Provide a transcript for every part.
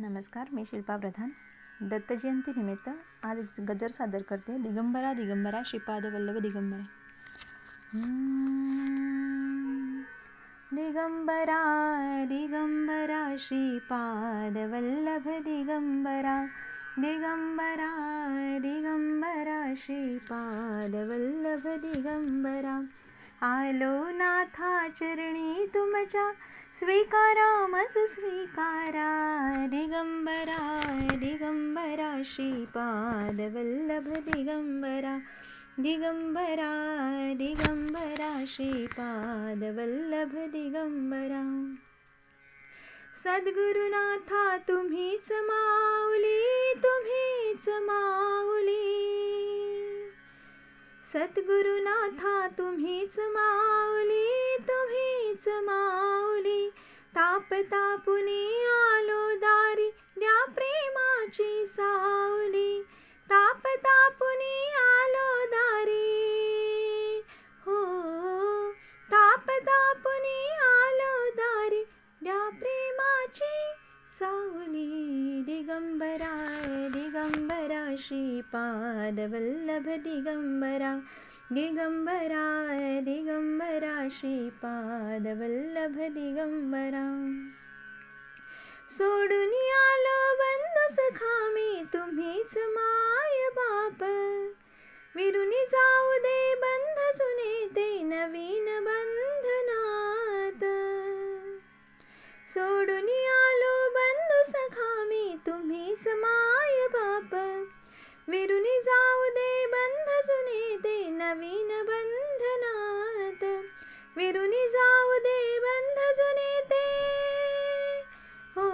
नमस्कार, मी शिल्पा प्रधान. दत्त जयंती निमित्त आज एक गजर सादर करते. दिगंबरा दिगंबरा श्रीपाद वल्लभ दिगंबरा. दिगंबरा दिगंबरा श्रीपाद वल्लभ दिगंबरा. दिगंबरा दिगंबरा श्रीपाद वल्लभ दिगंबरा. आलो नाथा चरणी तुमच्या, स्वीकारा मज स्वीकारा. दिगंबरा दिगंबरा श्रीपाद वल्लभ दिगंबरा. दिगंबरा दिगंबरा श्रीपाद वल्लभ दिगंबरा. सद्गुरुनाथा तुम्हीच माऊली, तुम्हीच माऊली. सद्गुरुनाथा तुम्हीच माऊली, तुम्हीच माऊली. ताप तापुनी आलो दारी, द्या प्रेमाची सावली. ताप तापुनी आलो दारी, हो. ताप तापुनी आलो दारी, द्या प्रेमाची सावली. दिगंबरा दिगंबरा श्रीपाद वल्लभ दिगंबरा. दिगंबरा दिगंबरा श्रीपाद वल्लभ दिगंबरा. सोडून आलो बंधू सखा मी, तुम्हीच माय बाप. विरुनी जाऊ दे बंध जुने ते नवीन बंधनात. सोडून आलो बंधू सखा मी, तुम्हीच माय बाप. विरुनी जाऊ दे बंध जुने ते नवीन बंधनात. विरुनी जाऊ दे बंध जुने ते, हो.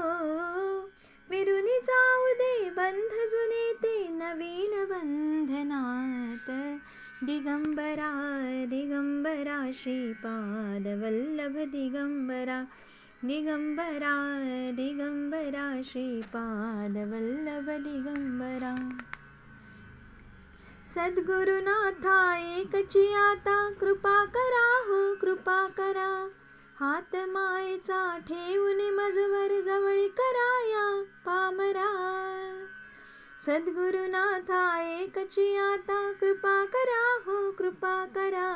विरुनी जाऊ दे बंध जुने ते नवीन बंधनात. दिगंबरा दिगंबरा श्रीपाद वल्लभ दिगंबरा. दिगंबरा दिगंबरा श्रीपाद वल्लभ दिगंबरा. सद्गुरुनाथा एकची आता, कृपा करा हो कृपा करा. हात मायेचा ठेवून मजवर जवळी कराया पामरा. सद्गुरुनाथा एकची आता, कृपा करा हो कृपा करा.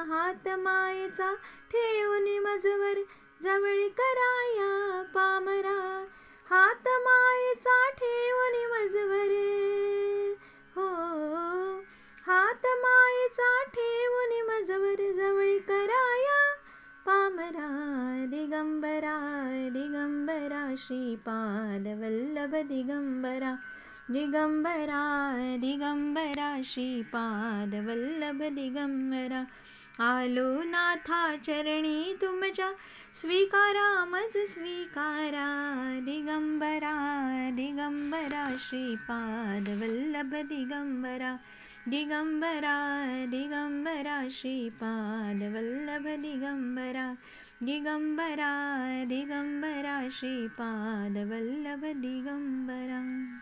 हात मायेचा ठेवून मजवर जवळी कराया पामरा. हात मायेचा ठेवून मजवर, हो. हात मायेचा ठेवून मजवर जवळी कराया पामरा. दिगंबरा दिगंबरा श्रीपाद वल्लभ दिगंबरा. दिगंबरा दिगंबरा श्रीपाद वल्लभ दिगंबरा. आलो नाथा चरणी तुमच्या, स्वीकारा मज स्वीकारा. दिगंबरा दिगंबरा श्रीपाद वल्लभ दिगंबरा. दिगंबरा दिगंबरा श्रीपाद वल्लभ दिगंबरा. दिगंबरा दिगंबरा श्रीपाद वल्लभ दिगंबरा.